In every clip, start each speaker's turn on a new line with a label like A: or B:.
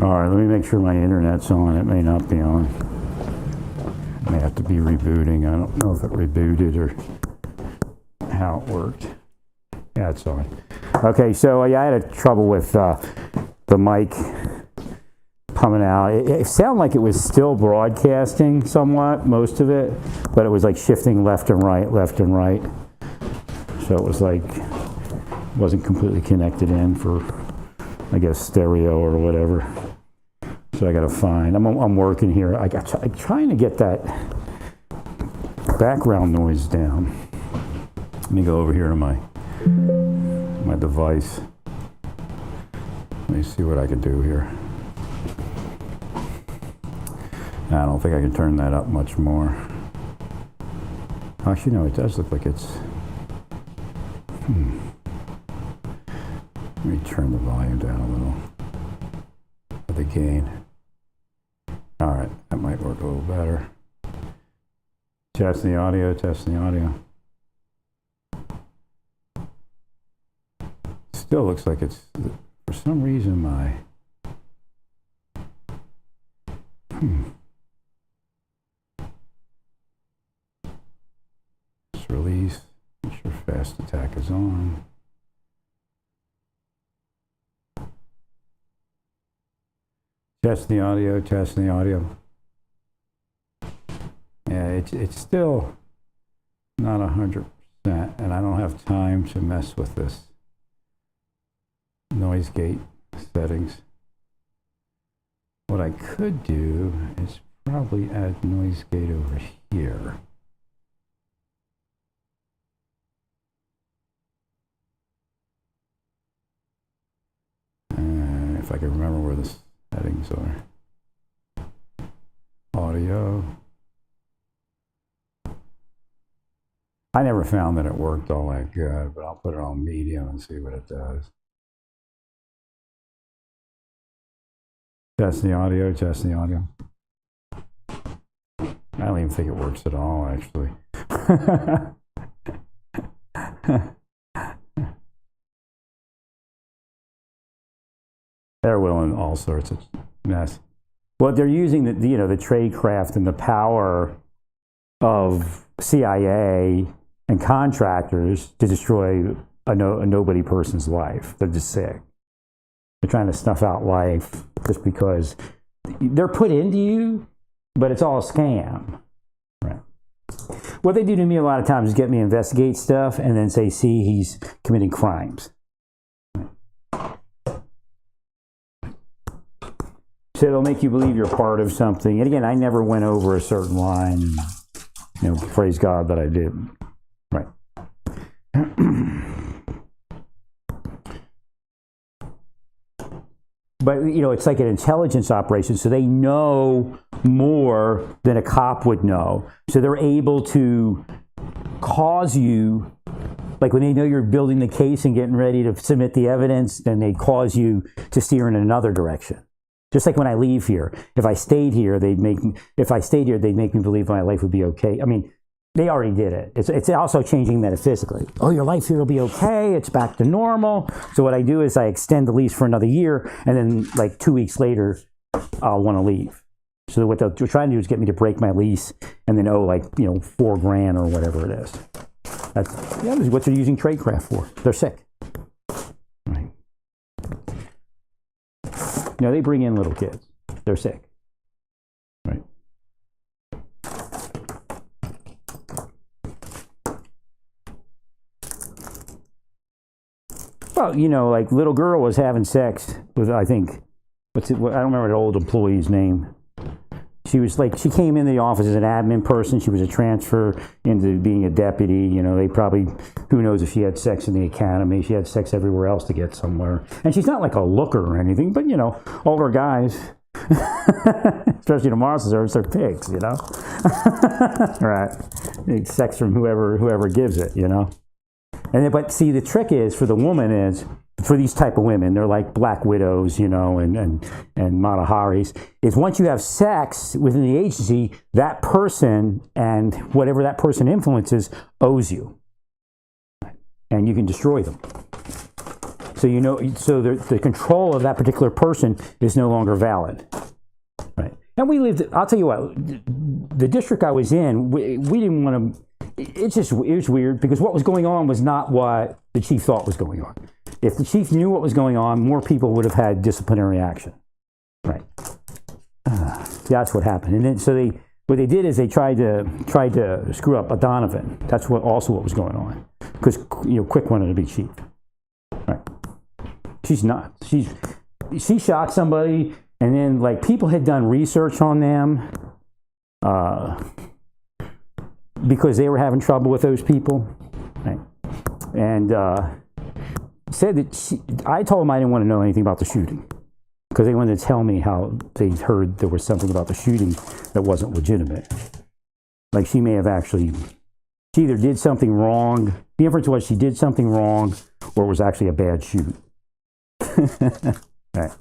A: All right, let me make sure my internet's on. It may not be on. I may have to be rebooting. I don't know if it rebooted or how it worked. Yeah, it's on. Okay, so yeah, I had trouble with the mic coming out. It sounded like it was still broadcasting somewhat, most of it, but it was like shifting left and right, left and right. So it was like, wasn't completely connected in for, I guess, stereo or whatever. So I got to find, I'm working here. I'm trying to get that background noise down. Let me go over here to my device. Let me see what I can do here. I don't think I can turn that up much more. Actually, no, it does look like it's... Let me turn the volume down a little for the gain. All right, that might work a little better. Testing the audio, testing the audio. Still looks like it's, for some reason, my... Let's release. Make sure fast attack is on. Test the audio, test the audio. Yeah, it's still not 100%, and I don't have time to mess with this noise gate settings. What I could do is probably add noise gate over here. If I can remember where the settings are. Audio. I never found that it worked all that good, but I'll put it on medium and see what it does. Test the audio, test the audio. I don't even think it works at all, actually. They're willing all sorts of mess. Well, they're using the tradecraft and the power of CIA and contractors to destroy a nobody person's life. They're just sick. They're trying to snuff out life just because they're put into you, but it's all a scam. Right. What they do to me a lot of times is get me to investigate stuff and then say, see, he's committing crimes. So they'll make you believe you're part of something. And again, I never went over a certain line. Praise God that I didn't. Right. But, it's like an intelligence operation, so they know more than a cop would know. So they're able to cause you, like when they know you're building the case and getting ready to submit the evidence, then they cause you to steer in another direction. Just like when I leave here, if I stayed here, they'd make me believe my life would be okay. I mean, they already did it. It's also changing metaphysically. Oh, your life here will be okay. It's back to normal. So what I do is I extend the lease for another year, and then like 2 weeks later, I'll want to leave. So what they're trying to do is get me to break my lease, and then $4,000 or whatever it is. That's what they're using tradecraft for. They're sick. Right. They bring in little kids. They're sick. Right. Well, like little girl was having sex with, I think, I don't remember the old employee's name. She was like, she came in the office as an admin person. She was a transfer into being a deputy. They probably, who knows if she had sex in the academy. She had sex everywhere else to get somewhere. And she's not like a looker or anything, but, older guys, especially the Marshal Service, they're pigs, Right. Sex from whoever gives it, But see, the trick is for the woman is, for these type of women, they're like black widows, and Mataharis, is once you have sex within the agency, that person and whatever that person influences owes you. And you can destroy them. So so the control of that particular person is no longer valid, right? And we lived. I'll tell you what, the district I was in, we didn't want to. It was weird because what was going on was not what the chief thought was going on. If the chief knew what was going on, more people would have had disciplinary action, right? That's what happened. And then what they did is they tried to screw up Donovan. That's what was going on because Quick wanted to be chief, right? She's not. She shot somebody, and then like people had done research on them. Because they were having trouble with those people, right? And said that I told them I didn't want to know anything about the shooting because they wanted to tell me how they heard there was something about the shooting that wasn't legitimate. Like she may have she either did something wrong. The inference was she did something wrong, or it was actually a bad shoot. Right?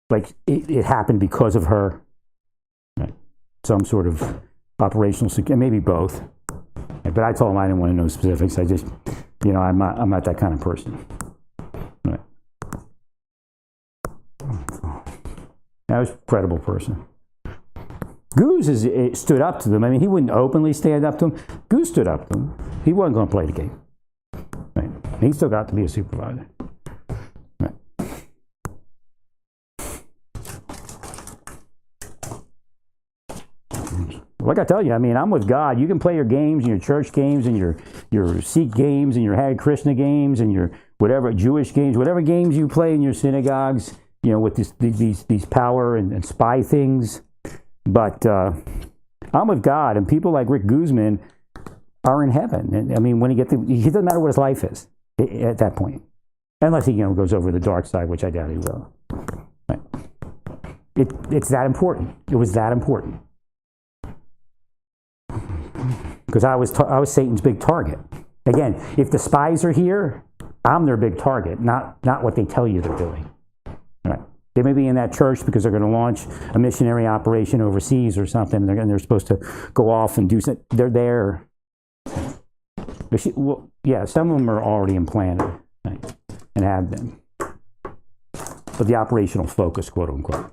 A: Like it happened because of her. Right? Some sort of operational security, maybe both. But I told him I didn't want to know specifics. I just, I'm not that kind of person. Right. I was a credible person. Goose stood up to them. I mean, he wouldn't openly stand up to them. Goose stood up to them. He wasn't going to play the game. Right. He still got to be a supervisor. Right. Like I tell you, I mean, I'm with God. You can play your games and your church games and your Sikh games and your Hare Krishna games and your whatever Jewish games, whatever games you play in your synagogues, with these power and spy things. But I'm with God, and people like Rick Guzman are in heaven. And I mean, when it doesn't matter what his life is at that point, unless he goes over the dark side, which I doubt he will. Right. It's that important. It was that important. Because I was Satan's big target. Again, if the spies are here, I'm their big target, not what they tell you they're doing. Right? They may be in that church because they're going to launch a missionary operation overseas or something. They're supposed to go off and do something. They're there. Some of them are already implanted, right? And have been. But the operational focus, quote unquote.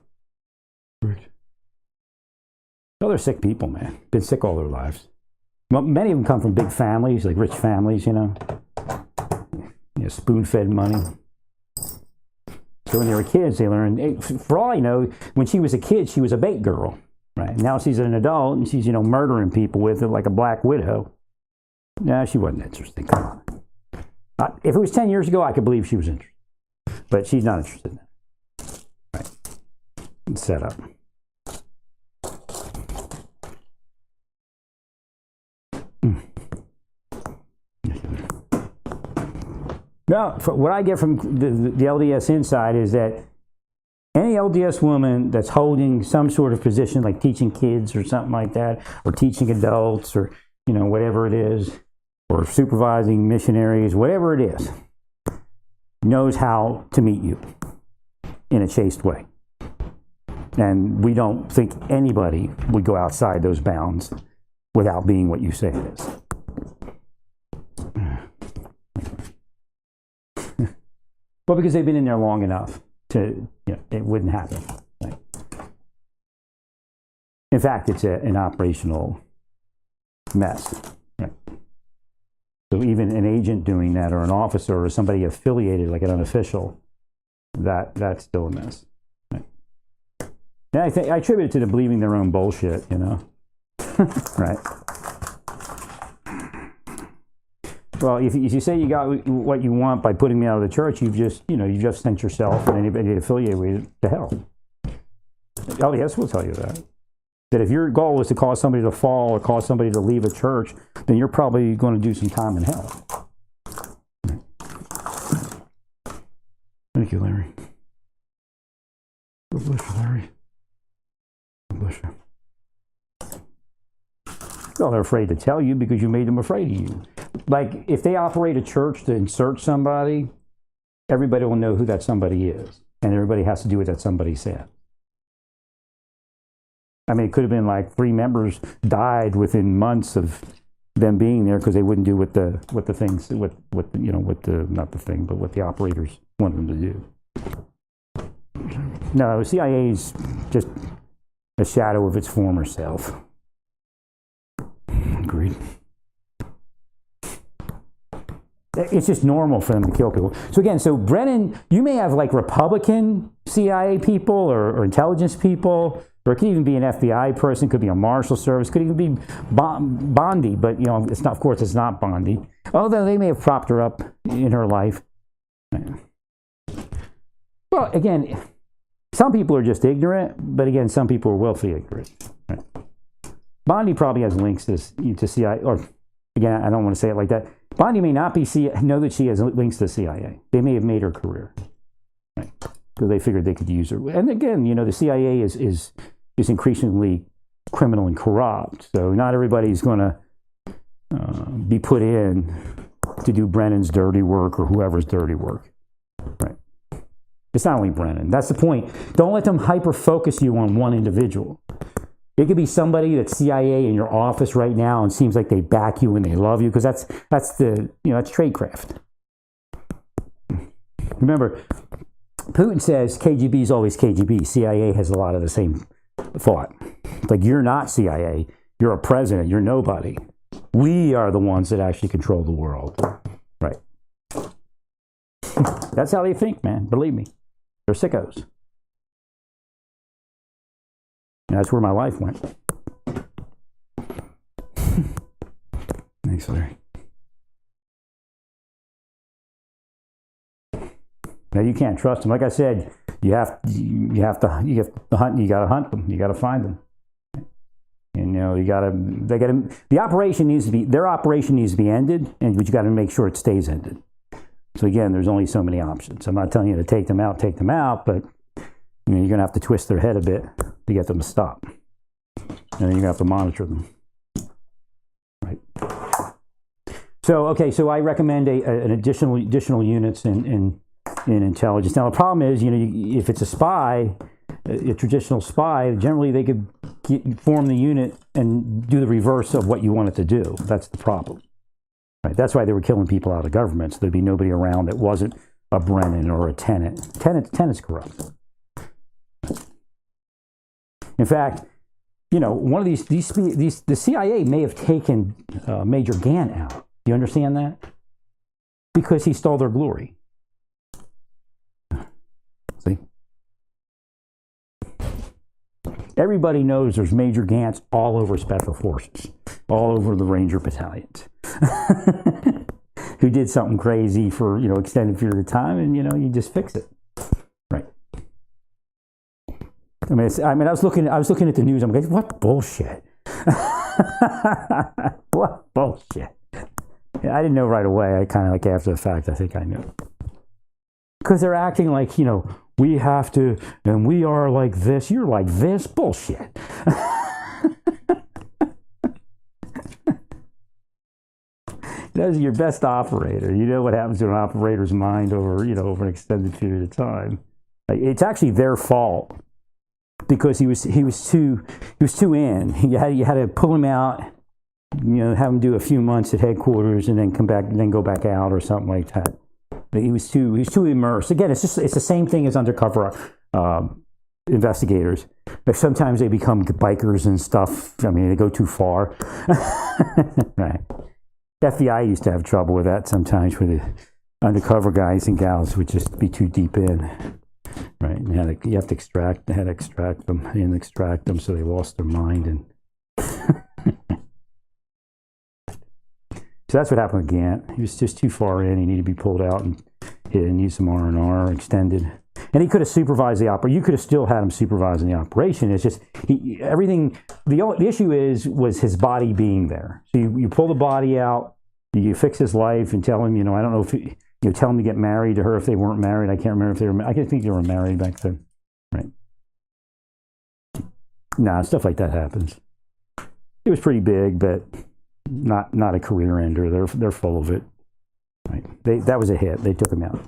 A: Well, they're sick people, man. Been sick all their lives. Well, many of them come from big families, like rich families, spoon-fed money. So when they were kids, they learned, for all I know, when she was a kid, she was a bait girl, right? Now she's an adult, and she's, murdering people with it like a black widow. No, she wasn't interested. Come on. If it was 10 years ago, I could believe she was interested. But she's not interested in that. Right? It's set up. No, what I get from the LDS inside is that any LDS woman that's holding some sort of position, like teaching kids or something like that, or teaching adults, or whatever it is, or supervising missionaries, whatever it is, knows how to meet you in a chaste way. And we don't think anybody would go outside those bounds without being what you say it is. Well, because they've been in there long enough to, it wouldn't happen. Right? In fact, it's an operational mess. Right? So even an agent doing that, or an officer, or somebody affiliated, like an unofficial, that's still a mess. Right? And I attribute it to them believing their own bullshit, Right? Well, if you say you got what you want by putting me out of the church, you've just sent yourself and anybody affiliated with you to hell. LDS will tell you that. That if your goal is to cause somebody to fall or cause somebody to leave a church, then you're probably going to do some time in hell. Thank you, Larry. God bless you, Larry. God bless you. Well, they're afraid to tell you because you made them afraid of you. Like, if they operate a church to insert somebody, everybody will know who that somebody is. And everybody has to do what that somebody said. I mean, it could have been like 3 members died within months of them being there because they wouldn't do what the things what the not the thing but what the operators want them to do. No, CIA is just a shadow of its former self. Agreed. It's just normal for them to kill people. So again, so Brennan, you may have like Republican CIA people or intelligence people, or it could even be an FBI person, could be a Marshal Service, could even be Bondi, but it's not. Of course, it's not Bondi. Although they may have propped her up in her life. Well, again, some people are just ignorant, but again, some people are willfully ignorant. Right? Bondi probably has links to CIA, or again, I don't want to say it like that. Bondi may not know that she has links to the CIA. They may have made her career, right? Because they figured they could use her. And again, the CIA is increasingly criminal and corrupt. So not everybody's going to be put in to do Brennan's dirty work or whoever's dirty work, right? It's not only Brennan. That's the point. Don't let them hyper-focus you on one individual. It could be somebody that's CIA in your office right now and seems like they back you and they love you, because that's tradecraft. Remember, Putin says KGB is always KGB. CIA has a lot of the same thought. Like, you're not CIA. You're a president. You're nobody. We are the ones that actually control the world. Right. That's how they think, man. Believe me. They're sickos. And that's where my life went. Thanks, Larry. Now you can't trust them. Like I said, you have to hunt. You got to hunt them. You got to find them. The operation needs to be, their operation needs to be ended, but you got to make sure it stays ended. So again, there's only so many options. I'm not telling you to take them out, but you're going to have to twist their head a bit to get them to stop. And then you're going to have to monitor them. Right. So, okay, so I recommend an additional units in intelligence. Now, the problem is, if it's a spy, a traditional spy, generally they could form the unit and do the reverse of what you want it to do. That's the problem. Right. That's why they were killing people out of government, so there'd be nobody around that wasn't a Brennan or a Tenet. Tenet's corrupt. In fact, one of the CIA may have taken Major Gant out. Do you understand that? Because he stole their glory. See? Everybody knows there's Major Gants all over Special Forces, all over the Ranger battalions, who did something crazy for, extended period of time, and, you just fix it. Right. I was looking at the news. I'm like, what bullshit? What bullshit? Yeah, I didn't know right away. I kind of like after the fact, I think I knew. Because they're acting like, we have to, and we are like this. You're like this. Bullshit. That's your best operator. You know what happens to an operator's mind over an extended period of time. It's actually their fault. Because he was too in. You had to pull him out, have him do a few months at headquarters and then come back and then go back out or something like that. He was too immersed. Again, it's the same thing as undercover investigators. But sometimes they become bikers and stuff. They go too far. Right. FBI used to have trouble with that sometimes, where the undercover guys and gals would just be too deep in. Right, and they had to extract them, so they lost their mind, and so that's what happened with Gant. He was just too far in. He needed to be pulled out and need some R&R extended. And he could have supervised the operation. You could have still had him supervising the operation. It's just everything. The issue was his body being there. So you pull the body out, you fix his life, and tell him, I don't know if. Tell them to get married to her if they weren't married. I can't remember if they were. I think they were married back then, right? Nah, stuff like that happens. It was pretty big, but not a career ender. They're full of it. Right? That was a hit. They took him out.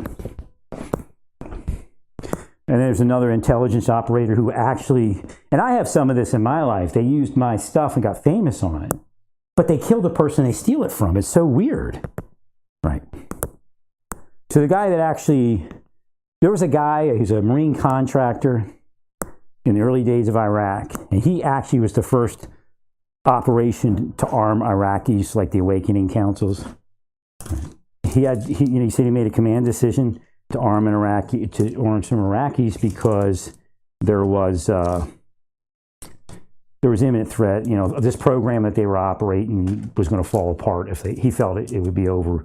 A: And there's another intelligence operator who actually, and I have some of this in my life. They used my stuff and got famous on it. but they kill the person they steal it from. It's so weird. Right. So the guy that actually, there was a guy, he's a Marine contractor in the early days of Iraq, and he actually was the first operation to arm Iraqis, like the Awakening Councils. He said he made a command decision to arm some Iraqis because there was imminent threat. This program that they were operating was going to fall apart if he felt it would be over.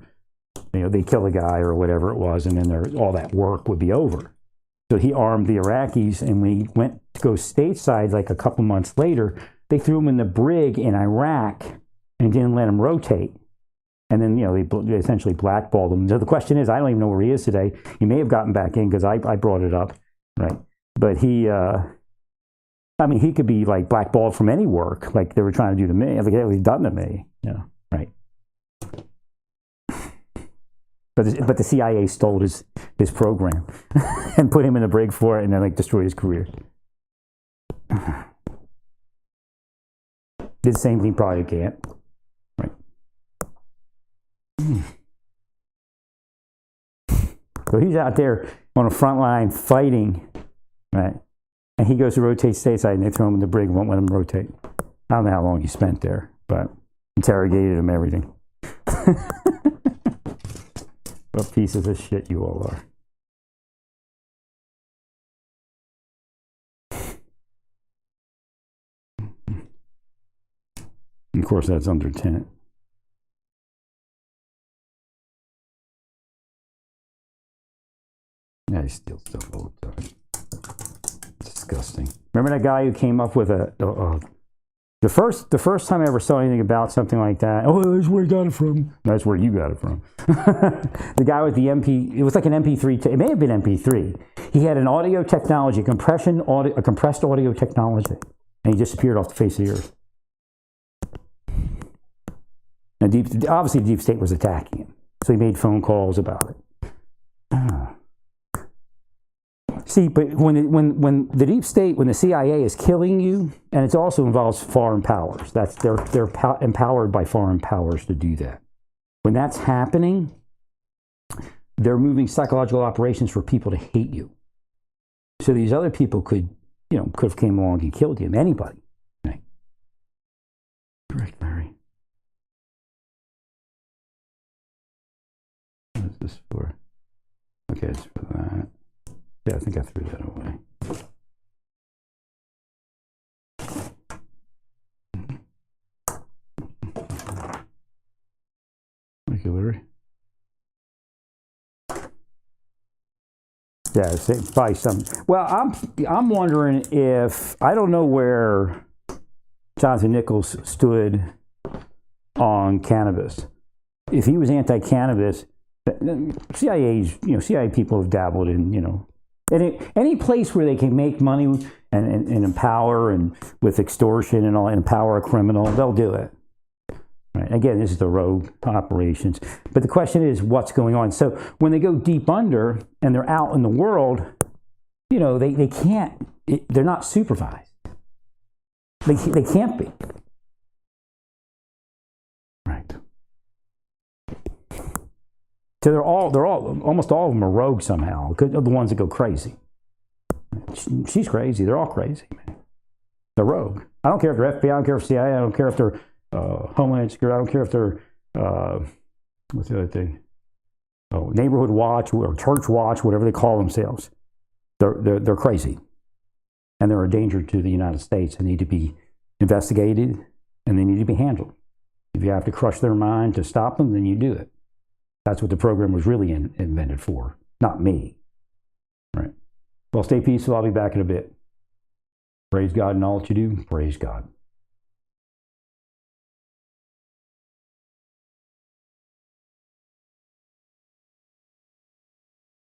A: They kill a guy or whatever it was, and then all that work would be over. So he armed the Iraqis, and when he went to go stateside, like a couple months later, they threw him in the brig in Iraq and didn't let him rotate. And then, they essentially blackballed him. So the question is, I don't even know where he is today. He may have gotten back in because I brought it up, right? But he could be like blackballed from any work, like they were trying to do to me, like it was done to me, right? But the CIA stole his program and put him in the brig for it, and then destroyed his career. Did the same thing probably can't. Right. So he's out there on the front line fighting, right? And he goes to rotate stateside, and they throw him in the brig and won't let him rotate. I don't know how long he spent there, but interrogated him, everything. What pieces of shit you all are. Of course, that's under 10. Yeah, he steals stuff all the time. It's disgusting. Remember that guy who came up with the first time I ever saw anything about something like that? Oh, that's where he got it from. That's where you got it from. The guy with the it was like an MP3. It may have been MP3. He had an audio technology, a compressed audio technology, and he disappeared off the face of the earth. And obviously, the deep state was attacking him, so he made phone calls about it. See, but when the deep state, when the CIA is killing you, and it also involves foreign powers, they're empowered by foreign powers to do that. When that's happening, they're moving psychological operations for people to hate you. So these other people could have came along and killed you. Anybody. Right. Correct, Larry. What is this for? Okay, it's for that. Yeah, I think I threw that away. Thank you, Larry. Yeah, it's probably some. Well, I'm wondering if I don't know where Jonathan Nichols stood on cannabis. If he was anti-cannabis, CIA people have dabbled in any place where they can make money and empower and with extortion and all, empower a criminal, they'll do it. Right? Again, this is the rogue operations. But the question is, what's going on? So when they go deep under and they're out in the world, they can't. They're not supervised. They can't be. Right. So almost all of them are rogue somehow. The ones that go crazy. She's crazy. They're all crazy, man. They're rogue. I don't care if they're FBI. I don't care if CIA. I don't care if they're Homeland Security. I don't care if they're what's the other thing? Oh, Neighborhood Watch or Church Watch, whatever they call themselves. They're crazy, and they're a danger to the United States. They need to be investigated, and they need to be handled. If you have to crush their mind to stop them, then you do it. That's what the program was really invented for, not me. Right. Well, stay peaceful. I'll be back in a bit. Praise God in all that you do. Praise God.